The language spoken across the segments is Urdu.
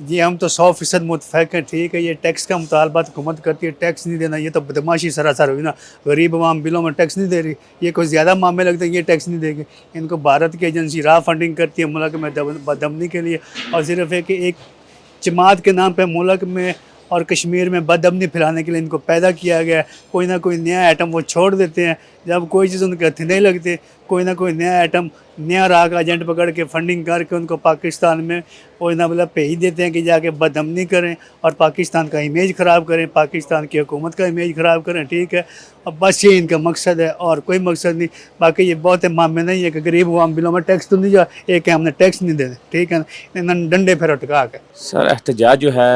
یہ ہم تو 100% متفق ہیں، ٹھیک ہے. یہ ٹیکس کا مطالبات حکومت کرتی ہے، ٹیکس نہیں دینا، یہ تو بدماشی سراسر ہوئی نا. غریب عوام بلوں میں ٹیکس نہیں دے رہی، یہ کوئی زیادہ معاملے لگتے ہیں، یہ ٹیکس نہیں دے گی. ان کو بھارت کی ایجنسی راہ فنڈنگ کرتی ہے ملک میں بدامنی کے لیے، اور صرف ہے کہ ایک جماعت کے نام پہ ملک میں اور کشمیر میں بدامنی پھیلانے کے لیے ان کو پیدا کیا گیا ہے. کوئی نہ کوئی نیا آئٹم وہ چھوڑ دیتے ہیں، جب کوئی چیز ان کے ہاتھ نہیں لگتی، کوئی نہ کوئی نیا آئٹم، نیا راہ کا ایجنٹ پکڑ کے فنڈنگ کر کے ان کو پاکستان میں کوئی نہ مطلب بھیج دیتے ہیں کہ جا کے بدامنی کریں اور پاکستان کا امیج خراب کریں، پاکستان کی حکومت کا امیج خراب کریں. ٹھیک ہے، اب بس یہ ان کا مقصد ہے اور کوئی مقصد نہیں. باقی یہ بہت معاملے نہیں ہے کہ غریب عوام بلوں میں ٹیکس تو نہیں جا، ایک ہے ہم نے ٹیکس نہیں دینے. ٹھیک ہے، انہوں ڈنڈے پھر اٹکا کے. سر احتجاج جو ہے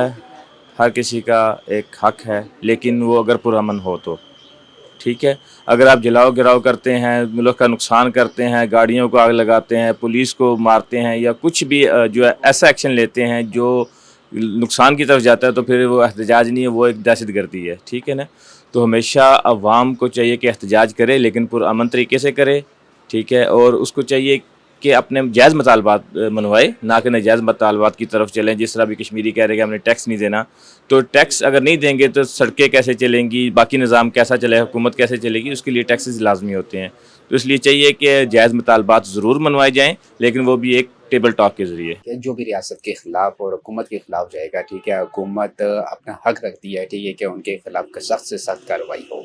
ہر کسی کا ایک حق ہے، لیکن وہ اگر پرامن ہو تو ٹھیک ہے. اگر آپ جلاؤ گراؤ کرتے ہیں، ملک کا نقصان کرتے ہیں، گاڑیوں کو آگ لگاتے ہیں، پولیس کو مارتے ہیں، یا کچھ بھی جو ہے ایسا ایکشن لیتے ہیں جو نقصان کی طرف جاتا ہے، تو پھر وہ احتجاج نہیں ہے، وہ ایک دہشت گردی ہے. ٹھیک ہے نا. تو ہمیشہ عوام کو چاہیے کہ احتجاج کرے، لیکن پرامن طریقے سے کرے. ٹھیک ہے. اور اس کو چاہیے کہ اپنے جائز مطالبات منوائے، نہ کہ ناجائز مطالبات کی طرف چلیں. جس طرح بھی کشمیری کہہ رہے کہ ہم نے ٹیکس نہیں دینا، تو ٹیکس اگر نہیں دیں گے تو سڑکیں کیسے چلیں گی، باقی نظام کیسا چلے، حکومت کیسے چلے گی؟ اس کے لیے ٹیکسز لازمی ہوتے ہیں. تو اس لیے چاہیے کہ جائز مطالبات ضرور منوائے جائیں، لیکن وہ بھی ایک ٹیبل ٹاک کے ذریعے. کہ جو بھی ریاست کے خلاف اور حکومت کے خلاف جائے گا، ٹھیک ہے، حکومت اپنا حق رکھتی ہے، ٹھیک ہے، کہ ان کے خلاف سخت سے سخت کارروائی ہو.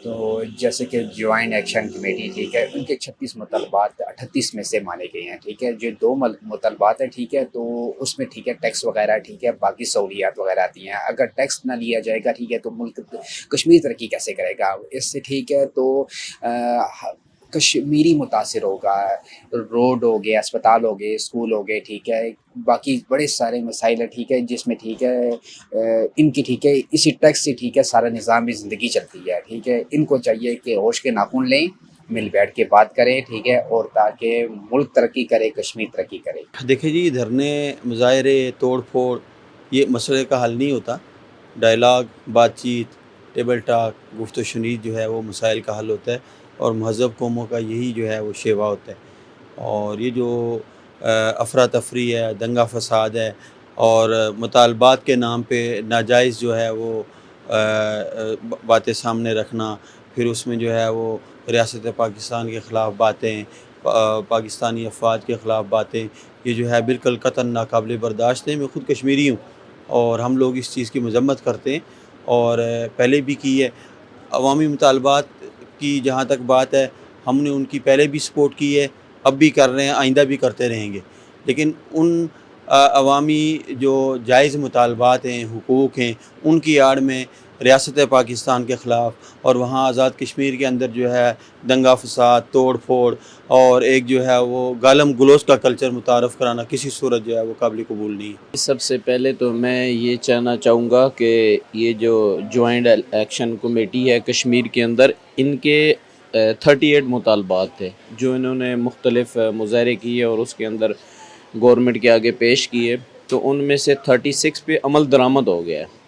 تو جیسے کہ جوائنٹ ایکشن کمیٹی، ٹھیک ہے، ان کے 36 مطالبات 38 میں سے مانے گئے ہیں. ٹھیک ہے. جو 2 مطالبات ہیں، ٹھیک ہے، تو اس میں ٹھیک ہے ٹیکس وغیرہ، ٹھیک ہے، باقی سہولیات وغیرہ آتی ہیں. اگر ٹیکس نہ لیا جائے گا، ٹھیک ہے، تو ملک کشمیر ترقی کیسے کرے گا اس سے؟ ٹھیک ہے. تو کشمیری متاثر ہوگا، روڈ ہو گئے، اسپتال ہو گئے، اسکول ہو گئے. ٹھیک ہے. باقی بڑے سارے مسائل ہیں، ٹھیک ہے، جس میں ٹھیک ہے ان کی، ٹھیک ہے، اسی ٹیکس سے، ٹھیک ہے، سارا نظام میں زندگی چلتی ہے. ٹھیک ہے. ان کو چاہیے کہ ہوش کے ناخن لیں، مل بیٹھ کے بات کریں. ٹھیک ہے. اور تاکہ ملک ترقی کرے، کشمیر ترقی کرے. دیکھیں جی، دھرنے، مظاہرے، توڑ پھوڑ یہ مسئلے کا حل نہیں ہوتا. ڈائلاگ، بات چیت، ٹیبل ٹاک، گفت و شنید جو ہے وہ مسائل کا حل ہوتا ہے، اور مہذب قوموں کا یہی جو ہے وہ شیوا ہوتا ہے. اور یہ جو افراتفری ہے، دنگا فساد ہے، اور مطالبات کے نام پہ ناجائز جو ہے وہ باتیں سامنے رکھنا، پھر اس میں جو ہے وہ ریاست پاکستان کے خلاف باتیں، پاکستانی افواج کے خلاف باتیں، یہ جو ہے بالکل قطعاً ناقابل برداشت ہے. میں خود کشمیری ہوں اور ہم لوگ اس چیز کی مذمت کرتے ہیں، اور پہلے بھی کی ہے. عوامی مطالبات کی جہاں تک بات ہے، ہم نے ان کی پہلے بھی سپورٹ کی ہے، اب بھی کر رہے ہیں، آئندہ بھی کرتے رہیں گے. لیکن ان عوامی جو جائز مطالبات ہیں، حقوق ہیں، ان کی آڑ میں ریاست پاکستان کے خلاف اور وہاں آزاد کشمیر کے اندر جو ہے دنگا فساد، توڑ پھوڑ اور ایک جو ہے وہ گالم گلوچ کا کلچر متعارف کرانا کسی صورت جو ہے وہ قابل قبول نہیں ہے. سب سے پہلے تو میں یہ کہنا چاہوں گا کہ یہ جو جوائنٹ ایکشن کمیٹی ہے کشمیر کے اندر، ان کے 38 مطالبات تھے جو انہوں نے مختلف مظاہرے کیے اور اس کے اندر گورنمنٹ کے آگے پیش کیے. تو ان میں سے 36 پہ عمل درآمد ہو گیا ہے.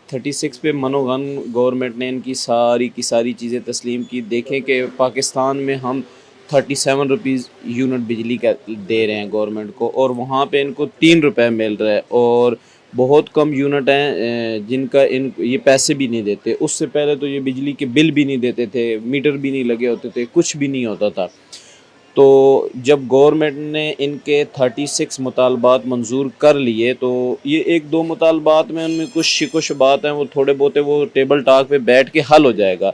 36 پہ منوغن گورنمنٹ نے ان کی ساری چیزیں تسلیم کی. دیکھیں کہ پاکستان میں ہم 37 روپیز یونٹ بجلی کا دے رہے ہیں گورنمنٹ کو، اور وہاں پہ ان کو 3 روپے مل رہا ہے، اور بہت کم یونٹ ہیں جن کا یہ پیسے بھی نہیں دیتے. اس سے پہلے تو یہ بجلی کے بل بھی نہیں دیتے تھے، میٹر بھی نہیں لگے ہوتے تھے، کچھ بھی نہیں ہوتا تھا. تو جب گورنمنٹ نے ان کے 36 مطالبات منظور کر لیے، تو یہ 1-2 مطالبات میں ان میں کچھ بات ہیں وہ تھوڑے بہت وہ ٹیبل ٹاک پہ بیٹھ کے حل ہو جائے گا.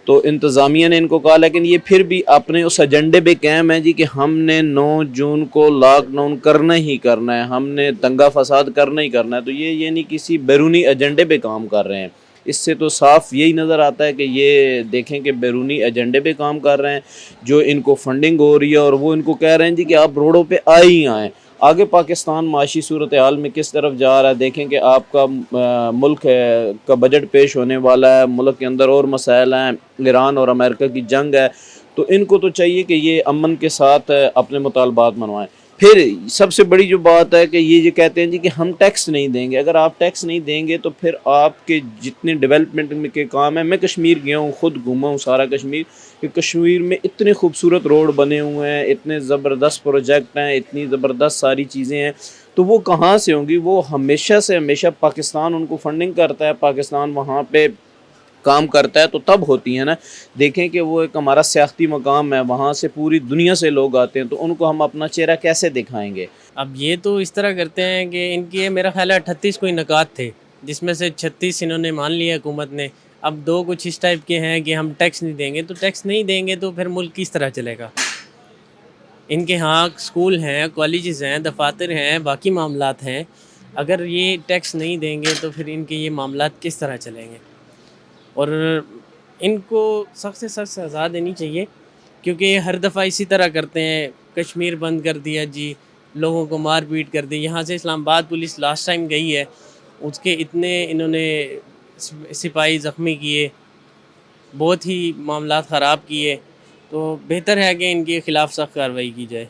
تو انتظامیہ نے ان کو کہا، لیکن یہ پھر بھی اپنے اس ایجنڈے پہ قائم ہے جی کہ ہم نے 9 جون کو لاک ڈاؤن کرنا ہی کرنا ہے، ہم نے دنگا فساد کرنا ہی کرنا ہے. تو یہ نہیں کسی بیرونی ایجنڈے پہ کام کر رہے ہیں. اس سے تو صاف یہی نظر آتا ہے کہ یہ دیکھیں کہ بیرونی ایجنڈے پہ کام کر رہے ہیں، جو ان کو فنڈنگ ہو رہی ہے، اور وہ ان کو کہہ رہے ہیں جی کہ آپ روڈوں پہ آئے ہی آئیں. آگے پاکستان معاشی صورتحال میں کس طرف جا رہا ہے دیکھیں کہ آپ کا ملک کا بجٹ پیش ہونے والا ہے، ملک کے اندر اور مسائل ہیں، ایران اور امریکہ کی جنگ ہے. تو ان کو تو چاہیے کہ یہ امن کے ساتھ اپنے مطالبات منوائیں. پھر سب سے بڑی جو بات ہے کہ یہ کہتے ہیں جی کہ ہم ٹیکس نہیں دیں گے. اگر آپ ٹیکس نہیں دیں گے تو پھر آپ کے جتنے ڈیولپمنٹ کے کام ہیں، میں کشمیر گیا ہوں، خود گھوما ہوں سارا کشمیر، کہ کشمیر میں اتنے خوبصورت روڈ بنے ہوئے ہیں، اتنے زبردست پروجیکٹ ہیں، اتنی زبردست ساری چیزیں ہیں. تو وہ کہاں سے ہوں گی؟ وہ ہمیشہ سے ہمیشہ پاکستان ان کو فنڈنگ کرتا ہے، پاکستان وہاں پہ کام کرتا ہے، تو تب ہوتی ہیں نا۔ دیکھیں کہ وہ ایک ہمارا سیاحتی مقام ہے، وہاں سے پوری دنیا سے لوگ آتے ہیں، تو ان کو ہم اپنا چہرہ کیسے دکھائیں گے؟ اب یہ تو اس طرح کرتے ہیں کہ ان کی میرا خیال ہے 38 کوئی نکات تھے، جس میں سے 36 انہوں نے مان لیا حکومت نے۔ اب 2 کچھ اس ٹائپ کے ہیں کہ ہم ٹیکس نہیں دیں گے، تو ٹیکس نہیں دیں گے تو پھر ملک کس طرح چلے گا؟ ان کے ہاں اسکول ہیں، کالجز ہیں، دفاتر ہیں، باقی معاملات ہیں، اگر یہ ٹیکس نہیں دیں گے تو پھر ان کے یہ معاملات کس طرح چلیں گے؟ اور ان کو سخت سے سخت سزا دینی چاہیے، کیونکہ یہ ہر دفعہ اسی طرح کرتے ہیں۔ کشمیر بند کر دیا جی، لوگوں کو مار پیٹ کر دی۔ یہاں سے اسلام آباد پولیس لاسٹ ٹائم گئی ہے، اس کے اتنے انہوں نے سپاہی زخمی کیے، بہت ہی معاملات خراب کیے، تو بہتر ہے کہ ان کے خلاف سخت کارروائی کی جائے۔